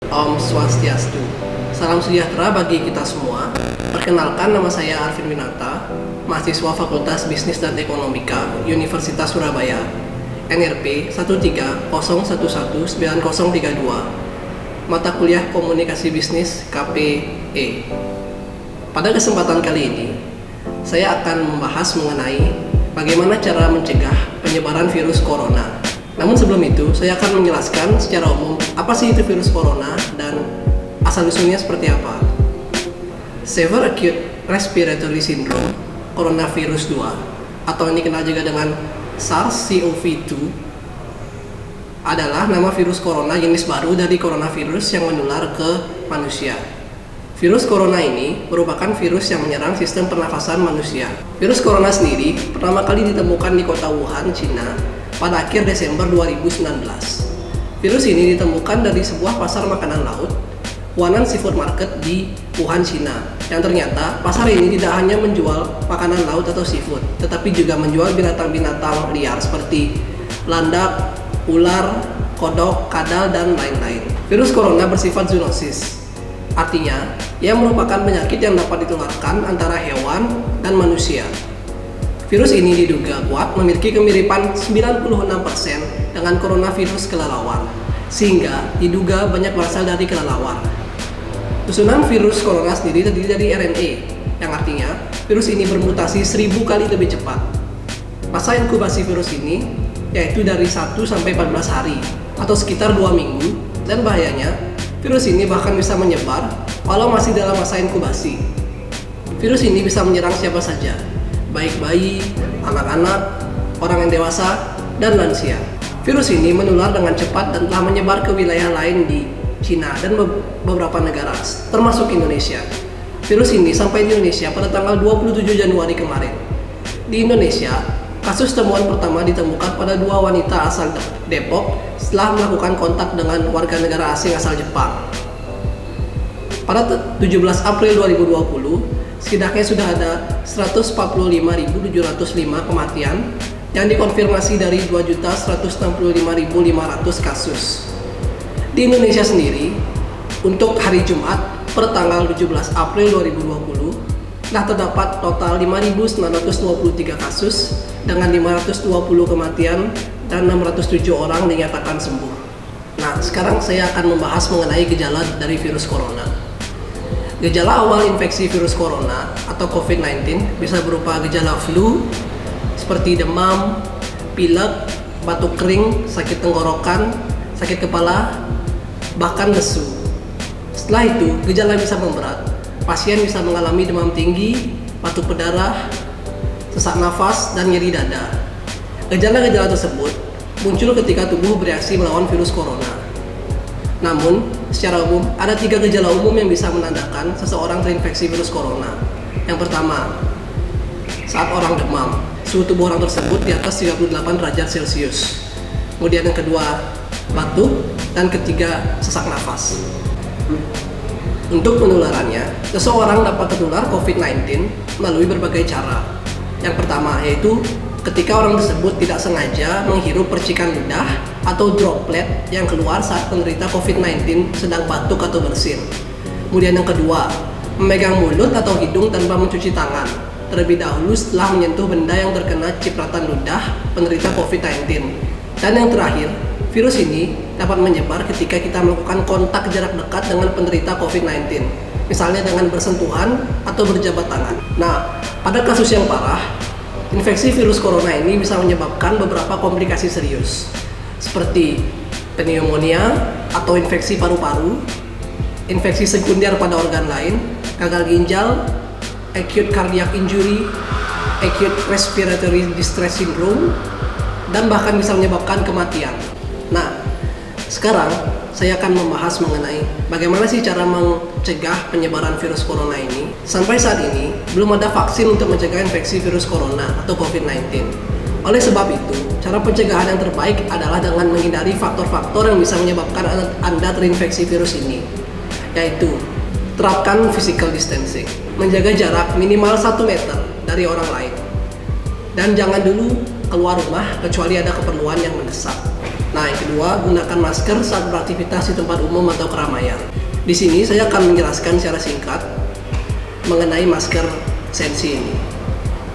Om Swastiastu. Salam sejahtera bagi kita semua. Perkenalkan, nama saya Arvin Winata, mahasiswa Fakultas Bisnis dan Ekonomika Universitas Surabaya, NRP 130119032, mata kuliah Komunikasi Bisnis KPE. Pada kesempatan kali ini, saya akan membahas mengenai bagaimana cara mencegah penyebaran virus corona. Namun sebelum itu, saya akan menjelaskan secara umum apa sih itu virus corona dan asal-usulnya seperti apa. Severe Acute Respiratory Syndrome Coronavirus 2, atau ini dikenal juga dengan SARS-CoV-2, adalah nama virus corona jenis baru dari coronavirus yang menular ke manusia. Virus corona ini merupakan virus yang menyerang sistem pernafasan manusia. Virus corona sendiri pertama kali ditemukan di kota Wuhan, Cina pada akhir Desember 2019. Virus ini ditemukan dari sebuah pasar makanan laut, Huanan Seafood Market di Wuhan, Cina. Yang ternyata pasar ini tidak hanya menjual makanan laut atau seafood, tetapi juga menjual binatang-binatang liar seperti landak, ular, kodok, kadal, dan lain-lain. Virus corona bersifat zoonosis, artinya ia merupakan penyakit yang dapat ditularkan antara hewan dan manusia. Virus ini diduga kuat memiliki kemiripan 96% dengan coronavirus kelelawar, sehingga diduga banyak berasal dari kelelawar. Susunan virus corona sendiri terdiri dari RNA, yang artinya virus ini bermutasi 1000 kali lebih cepat. Masa inkubasi virus ini yaitu dari 1 sampai 14 hari atau sekitar 2 minggu, dan bahayanya virus ini bahkan bisa menyebar walau masih dalam masa inkubasi. Virus ini bisa menyerang siapa saja, baik bayi, anak-anak, orang yang dewasa, dan lansia. Virus ini menular dengan cepat dan telah menyebar ke wilayah lain di Cina dan beberapa negara, termasuk Indonesia. Virus ini sampai di Indonesia pada tanggal 27 Januari kemarin. Di Indonesia, kasus temuan pertama ditemukan pada 2 wanita asal Depok setelah melakukan kontak dengan warga negara asing asal Jepang. Pada 17 April 2020, setidaknya sudah ada 145.705 kematian yang dikonfirmasi dari 2.165.500 kasus. Di Indonesia sendiri, untuk hari Jumat per tanggal 17 April 2020, telah terdapat total 5.923 kasus dengan 520 kematian dan 607 orang dinyatakan sembuh. Nah, sekarang saya akan membahas mengenai gejala dari virus corona. Gejala awal infeksi virus corona atau COVID-19 bisa berupa gejala flu seperti demam, pilek, batuk kering, sakit tenggorokan, sakit kepala, bahkan lesu. Setelah itu, gejala bisa memberat. Pasien bisa mengalami demam tinggi, batuk berdarah, sesak nafas, dan nyeri dada. Gejala-gejala tersebut muncul ketika tubuh bereaksi melawan virus corona. Namun, secara umum, ada 3 gejala umum yang bisa menandakan seseorang terinfeksi virus corona. Yang pertama, saat orang demam, suhu tubuh orang tersebut di atas 38 derajat Celcius. Kemudian yang kedua, batuk, dan ketiga, sesak nafas. Untuk penularannya, seseorang dapat tertular COVID-19 melalui berbagai cara. Yang pertama yaitu ketika orang tersebut tidak sengaja menghirup percikan lidah atau droplet yang keluar saat penderita COVID-19 sedang batuk atau bersin. Kemudian yang kedua, memegang mulut atau hidung tanpa mencuci tangan terlebih dahulu setelah menyentuh benda yang terkena cipratan ludah penderita COVID-19. Dan yang terakhir, virus ini dapat menyebar ketika kita melakukan kontak jarak dekat dengan penderita COVID-19, misalnya dengan bersentuhan atau berjabat tangan. Nah, pada kasus yang parah, infeksi virus corona ini bisa menyebabkan beberapa komplikasi serius, seperti pneumonia atau infeksi paru-paru, infeksi sekunder pada organ lain, gagal ginjal, acute cardiac injury, acute respiratory distress syndrome, dan bahkan bisa menyebabkan kematian. Nah, sekarang saya akan membahas mengenai bagaimana sih cara mencegah penyebaran virus corona ini. Sampai saat ini, belum ada vaksin untuk mencegah infeksi virus corona atau COVID-19. Oleh sebab itu, cara pencegahan yang terbaik adalah dengan menghindari faktor-faktor yang bisa menyebabkan Anda terinfeksi virus ini, yaitu terapkan physical distancing, menjaga jarak minimal 1 meter dari orang lain, dan jangan dulu keluar rumah kecuali ada keperluan yang mendesak. Nah, yang kedua, gunakan masker saat beraktivitas di tempat umum atau keramaian. Di sini saya akan menjelaskan secara singkat mengenai masker sensi ini.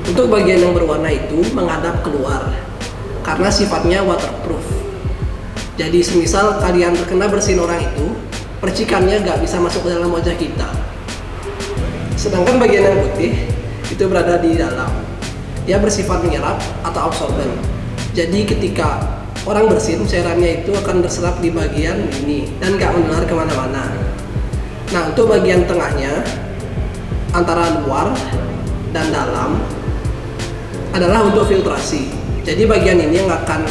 Untuk bagian yang berwarna itu menghadap keluar karena sifatnya waterproof. Jadi semisal kalian terkena bersin orang itu, percikannya nggak bisa masuk ke dalam wajah kita. Sedangkan bagian yang putih itu berada di dalam. Dia bersifat menyerap atau absorben. Jadi ketika orang bersin, cairannya itu akan terserap di bagian ini dan nggak menular kemana-mana. Nah, untuk bagian tengahnya antara luar dan dalam adalah untuk filtrasi. Jadi bagian ini yang akan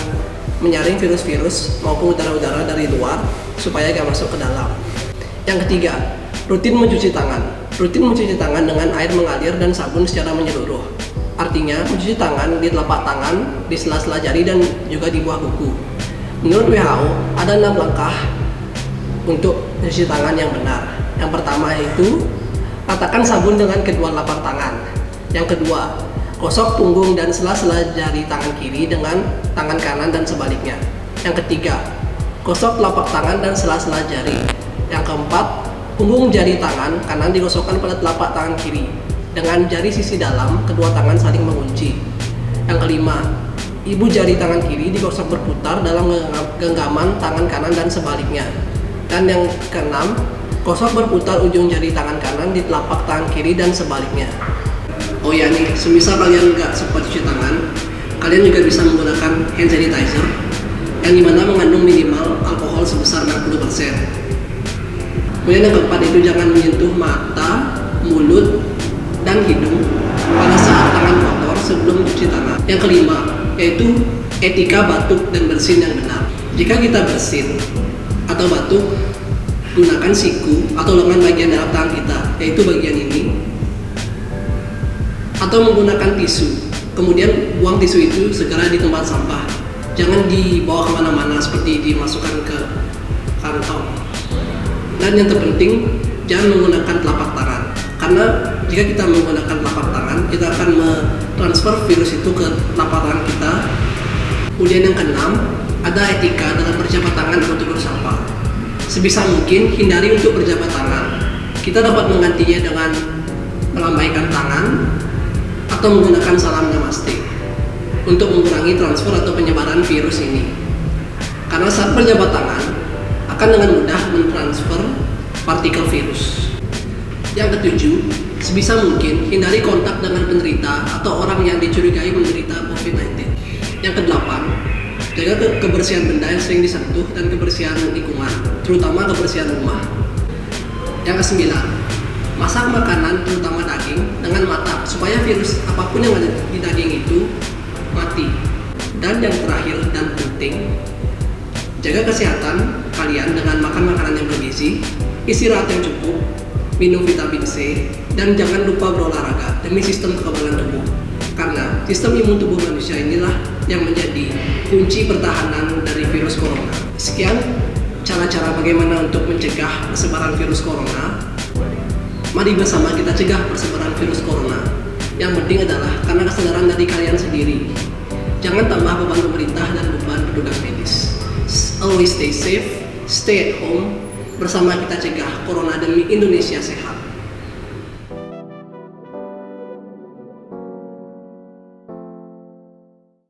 menyaring virus-virus maupun udara-udara dari luar supaya nggak masuk ke dalam. Yang ketiga, rutin mencuci tangan. Rutin mencuci tangan dengan air mengalir dan sabun secara menyeluruh. Artinya, mencuci tangan di telapak tangan, di sela-sela jari, dan juga di buah kuku. Menurut WHO, ada 6 langkah untuk mencuci tangan yang benar. Yang pertama yaitu, ratakan sabun dengan kedua telapak tangan. Yang kedua, gosok punggung dan sela-sela jari tangan kiri dengan tangan kanan dan sebaliknya. Yang ketiga, gosok telapak tangan dan sela-sela jari. Yang keempat, punggung jari tangan kanan digosokkan pada telapak tangan kiri dengan jari sisi dalam kedua tangan saling mengunci. Yang kelima, ibu jari tangan kiri digosok berputar dalam genggaman tangan kanan dan sebaliknya. Dan yang keenam, gosok berputar ujung jari tangan kanan di telapak tangan kiri dan sebaliknya. Oh ya nih, semisal kalian nggak sempat cuci tangan, kalian juga bisa menggunakan hand sanitizer yang dimana mengandung minimal alkohol sebesar 60%. Kemudian yang keempat itu jangan menyentuh mata, mulut, dan hidung pada saat tangan kotor sebelum mencuci tangan. Yang kelima, yaitu etika batuk dan bersin yang benar. Jika kita bersin atau batuk, gunakan siku atau lengan bagian dalam tangan kita, yaitu bagian ini, atau menggunakan tisu. Kemudian buang tisu itu segera di tempat sampah. Jangan dibawa kemana-mana seperti dimasukkan ke kantong. Dan yang terpenting, jangan menggunakan telapak tangan. Karena jika kita menggunakan telapak tangan, kita akan mentransfer virus itu ke telapak tangan kita. Kemudian yang keenam, ada etika dalam berjabat tangan untuk bersapa. Sebisa mungkin hindari untuk berjabat tangan. Kita dapat menggantinya dengan melambaikan tangan atau menggunakan salam namaste untuk mengurangi transfer atau penyebaran virus ini. Karena saat berjabat tangan akan dengan mudah mentransfer partikel virus. Yang ketujuh, sebisa mungkin hindari kontak dengan penderita atau orang yang dicurigai menderita COVID-19. Yang kedelapan, jaga kebersihan benda yang sering disentuh dan kebersihan lingkungan, terutama kebersihan rumah. Yang kesembilan, masak makanan terutama daging dengan matang supaya virus apapun yang ada di daging itu mati. Dan yang terakhir dan penting, jaga kesehatan kalian dengan makan makanan yang bergizi, istirahat yang cukup, minum vitamin C, dan jangan lupa berolahraga demi sistem kekebalan tubuh. Karena sistem imun tubuh manusia inilah yang menjadi kunci pertahanan dari virus corona. Sekian cara-cara bagaimana untuk mencegah persebaran virus corona. Mari bersama kita cegah persebaran virus corona. Yang penting adalah karena kesadaran dari kalian sendiri. Jangan tambah beban pemerintah dan beban petugas medis. Always stay safe, stay at home. Bersama kita cegah corona demi Indonesia sehat.